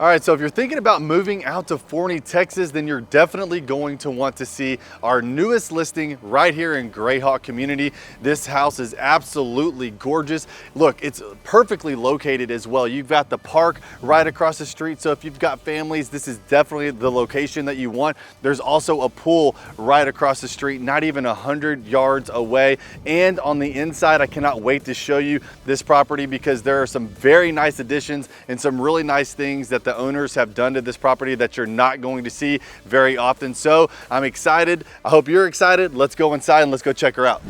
All right, so if you're thinking about moving out to Forney, Texas, then you're definitely going to want to see our newest listing right here in Grayhawk community. This house is absolutely gorgeous. Look, it's perfectly located as well. You've got the park right across the street, so if you've got families, this is definitely the location that you want. There's also a pool right across the street, not even 100 yards away. And on the inside, I cannot wait to show you this property because there are some very nice additions and some really nice things that the owners have done to this property that you're not going to see very often. So I'm excited. I hope you're excited. Let's go inside and let's go check her out.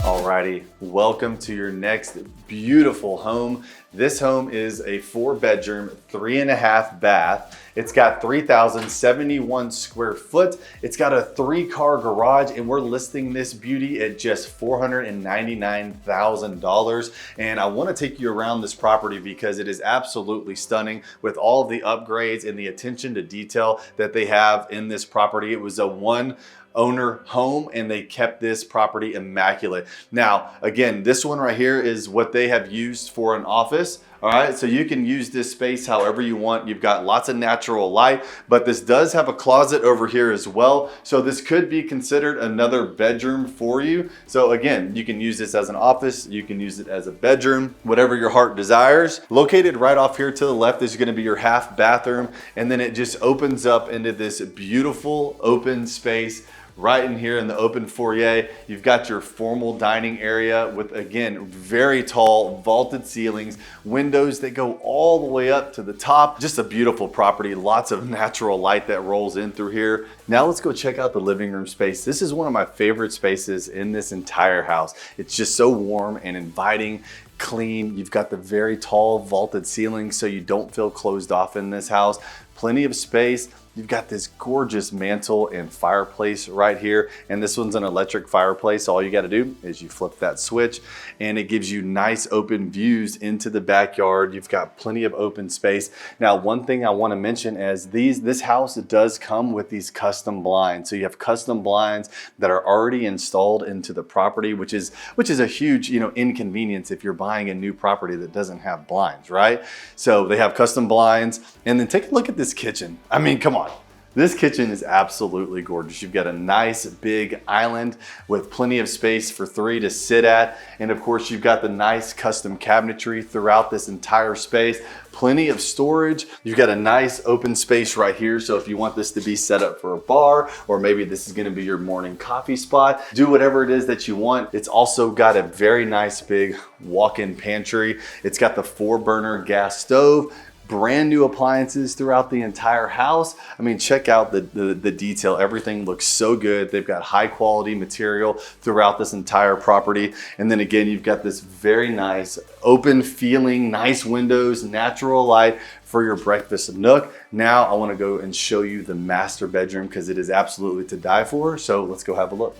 Alrighty, welcome to your next beautiful home. This home is a 4-bedroom, 3.5 bath. It's got 3,071 square foot. It's got a 3-car garage, and we're listing this beauty at just $499,000. And I want to take you around this property because it is absolutely stunning with all of the upgrades and the attention to detail that they have in this property. It was a one-owner home and they kept this property immaculate. Now, again, this one right here is what they have used for an office. All right, so you can use this space however you want. You've got lots of natural light, but this does have a closet over here as well. So this could be considered another bedroom for you. So again, you can use this as an office. You can use it as a bedroom, whatever your heart desires. Located right off here to the left is gonna be your half bathroom. And then it just opens up into this beautiful open space right in here in the open foyer. You've got your formal dining area with, again, very tall vaulted ceilings, windows that go all the way up to the top. Just a beautiful property, lots of natural light that rolls in through here. Now let's go check out the living room space. This is one of my favorite spaces in this entire house. It's just so warm and inviting, clean. You've got the very tall vaulted ceilings so you don't feel closed off in this house. Plenty of space. You've got this gorgeous mantle and fireplace right here. And this one's an electric fireplace. All you got to do is you flip that switch and it gives you nice open views into the backyard. You've got plenty of open space. Now, one thing I want to mention is this house does come with these custom blinds. So you have custom blinds that are already installed into the property, which is a huge, inconvenience if you're buying a new property that doesn't have blinds, right? So they have custom blinds. And then take a look at this kitchen. I mean, come on. This kitchen is absolutely gorgeous. You've got a nice big island with plenty of space for 3 to sit at. And of course, you've got the nice custom cabinetry throughout this entire space. Plenty of storage. You've got a nice open space right here. So if you want this to be set up for a bar, or maybe this is gonna be your morning coffee spot, do whatever it is that you want. It's also got a very nice big walk-in pantry. It's got the 4-burner gas stove. Brand new appliances throughout the entire house. I mean, check out the detail. Everything looks so good. They've got high quality material throughout this entire property. And then again, you've got this very nice open feeling, nice windows, natural light for your breakfast nook. Now I want to go and show you the master bedroom because it is absolutely to die for. So let's go have a look.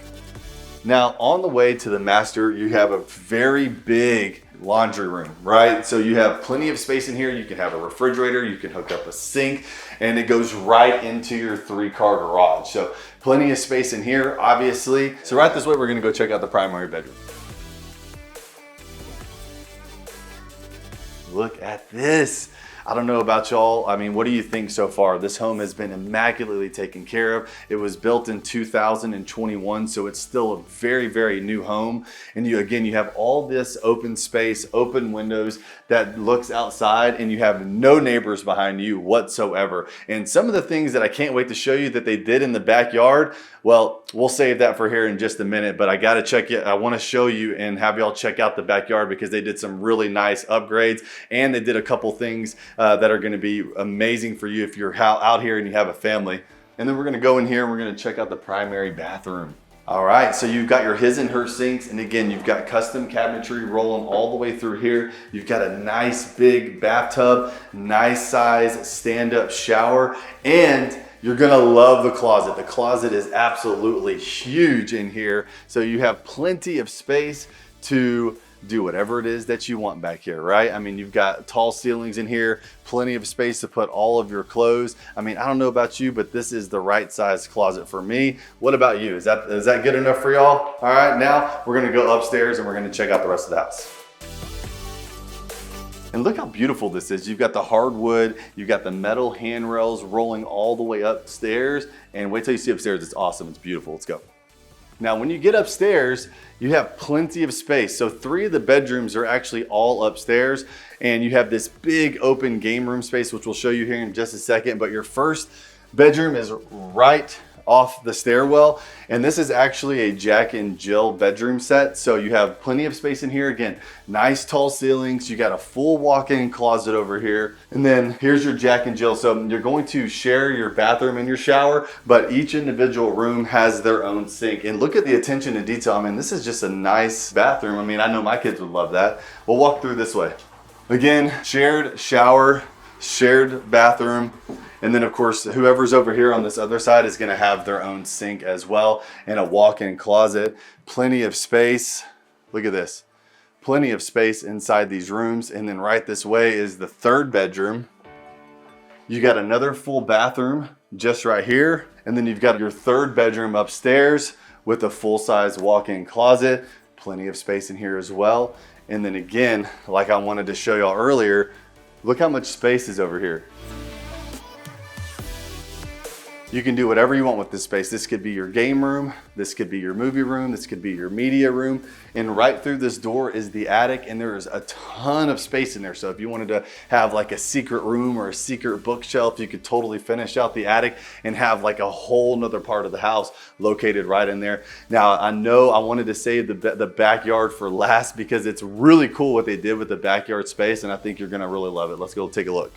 Now, on the way to the master, you have a very big laundry room, right? So you have plenty of space in here. You can have a refrigerator, you can hook up a sink, and it goes right into your 3-car garage. So plenty of space in here, obviously. So right this way, we're gonna go check out the primary bedroom. Look at this. I don't know about y'all. I mean, what do you think so far? This home has been immaculately taken care of. It was built in 2021, so it's still a very, very new home. And you have all this open space, open windows that looks outside, and you have no neighbors behind you whatsoever. And some of the things that I can't wait to show you that they did in the backyard, well, we'll save that for here in just a minute, but I gotta check it. I wanna show you and have y'all check out the backyard because they did some really nice upgrades, and they did a couple things that are gonna be amazing for you if you're out here and you have a family. And then we're gonna go in here and we're gonna check out the primary bathroom. All right, so you've got your his and her sinks, and again, you've got custom cabinetry rolling all the way through here. You've got a nice big bathtub, nice size stand-up shower, and you're gonna love the closet. The closet is absolutely huge in here, so you have plenty of space to do whatever it is that you want back here, right? I mean, you've got tall ceilings in here, plenty of space to put all of your clothes. I mean, I don't know about you, but this is the right size closet for me. What about you? Is that good enough for y'all? All right, now we're gonna go upstairs and we're gonna check out the rest of the house. And look how beautiful this is. You've got the hardwood, you've got the metal handrails rolling all the way upstairs, and wait till you see upstairs, it's awesome, it's beautiful, let's go. Now, when you get upstairs, you have plenty of space. So 3 of the bedrooms are actually all upstairs, and you have this big open game room space, which we'll show you here in just a second. But your first bedroom is right off the stairwell, and this is actually a Jack and Jill bedroom set. So you have plenty of space in here. Again, nice tall ceilings. You got a full walk-in closet over here, and then here's your Jack and Jill. So you're going to share your bathroom and your shower, but each individual room has their own sink. And look at the attention to detail. I mean, this is just a nice bathroom. I mean, I know my kids would love that. We'll walk through this way. Again, shared shower, shared bathroom. And then of course, whoever's over here on this other side is gonna have their own sink as well, and a walk-in closet, plenty of space. Look at this, plenty of space inside these rooms. And then right this way is the 3rd bedroom. You got another full bathroom just right here. And then you've got your 3rd bedroom upstairs with a full-size walk-in closet, plenty of space in here as well. And then again, like I wanted to show y'all earlier, look how much space is over here. You can do whatever you want with this space. This could be your game room, this could be your movie room, this could be your media room. And right through this door is the attic, and there is a ton of space in there. So if you wanted to have like a secret room or a secret bookshelf, you could totally finish out the attic and have like a whole nother part of the house located right in there. Now, I know I wanted to save the backyard for last because it's really cool what they did with the backyard space, and I think you're gonna really love it. Let's go take a look.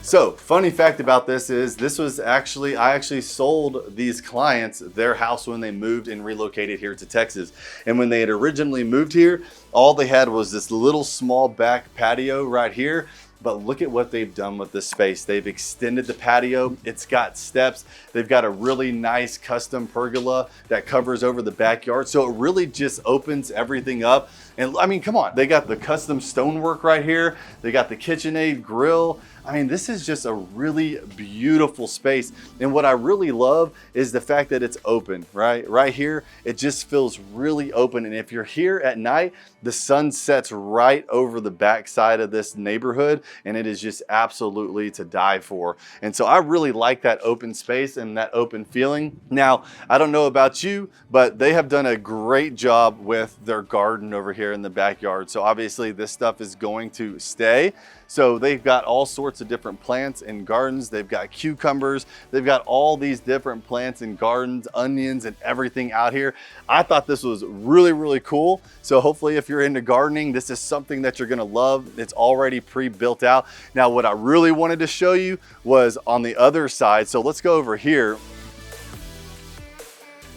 So, funny fact about this is I actually sold these clients their house when they moved and relocated here to Texas. And when they had originally moved here, all they had was this little small back patio right here. But look at what they've done with this space. They've extended the patio. It's got steps. They've got a really nice custom pergola that covers over the backyard. So it really just opens everything up. And I mean, come on, they got the custom stonework right here. They got the KitchenAid grill. I mean, this is just a really beautiful space. And what I really love is the fact that it's open, right? Right here, it just feels really open. And if you're here at night, the sun sets right over the backside of this neighborhood, and it is just absolutely to die for. And so I really like that open space and that open feeling. Now, I don't know about you, but they have done a great job with their garden over here in the backyard. So obviously this stuff is going to stay. So they've got all sorts of different plants and gardens. They've got cucumbers. They've got all these different plants and gardens, onions and everything out here. I thought this was really, really cool. So hopefully if you're into gardening, this is something that you're gonna love. It's already pre-built out. Now, what I really wanted to show you was on the other side. So let's go over here.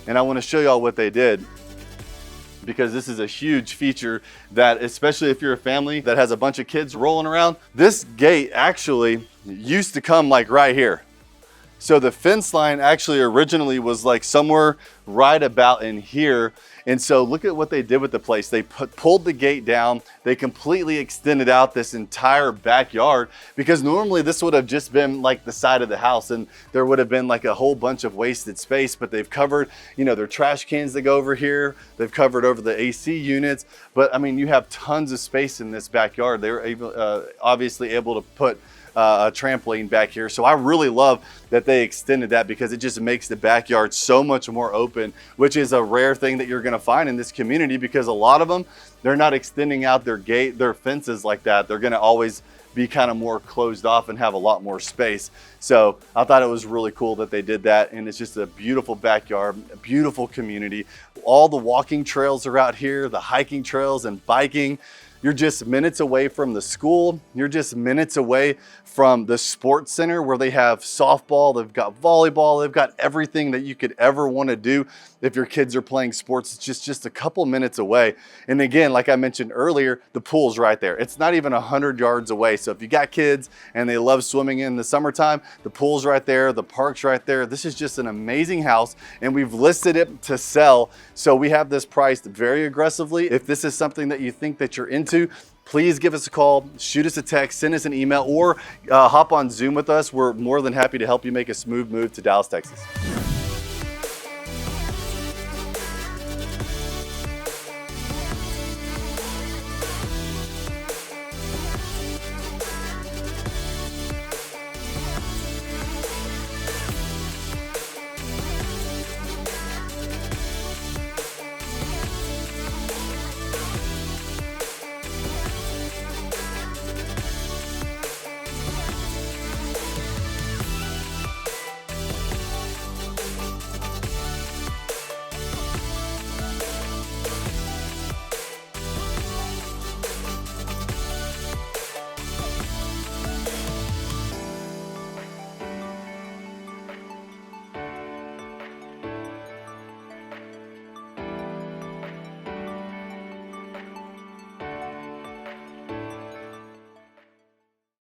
And I wanna show y'all what they did, because this is a huge feature that, especially if you're a family that has a bunch of kids rolling around, this gate actually used to come like right here. So the fence line actually originally was like somewhere right about in here. And so look at what they did with the place. They pulled the gate down. They completely extended out this entire backyard, because normally this would have just been like the side of the house and there would have been like a whole bunch of wasted space, but they've covered, you know, their trash cans that go over here. They've covered over the AC units. But I mean, you have tons of space in this backyard. They were able, obviously able to put a trampoline back here. So I really love that they extended that, because it just makes the backyard so much more open, which is a rare thing that you're going to find in this community, because a lot of them, they're not extending out their fences like that. They're going to always be kind of more closed off and have a lot more space. So I thought it was really cool that they did that, and it's just a beautiful backyard, a beautiful community. All the walking trails are out here, the hiking trails and biking. You're just minutes away from the school. You're just minutes away from the sports center where they have softball, they've got volleyball, they've got everything that you could ever want to do if your kids are playing sports. It's just a couple minutes away. And again, like I mentioned earlier, the pool's right there. It's not even 100 yards away. So if you got kids and they love swimming in the summertime, the pool's right there, the park's right there. This is just an amazing house, and we've listed it to sell. So we have this priced very aggressively. If this is something that you think that you're into, please give us a call, shoot us a text, send us an email, or hop on Zoom with us. We're more than happy to help you make a smooth move to Dallas, Texas.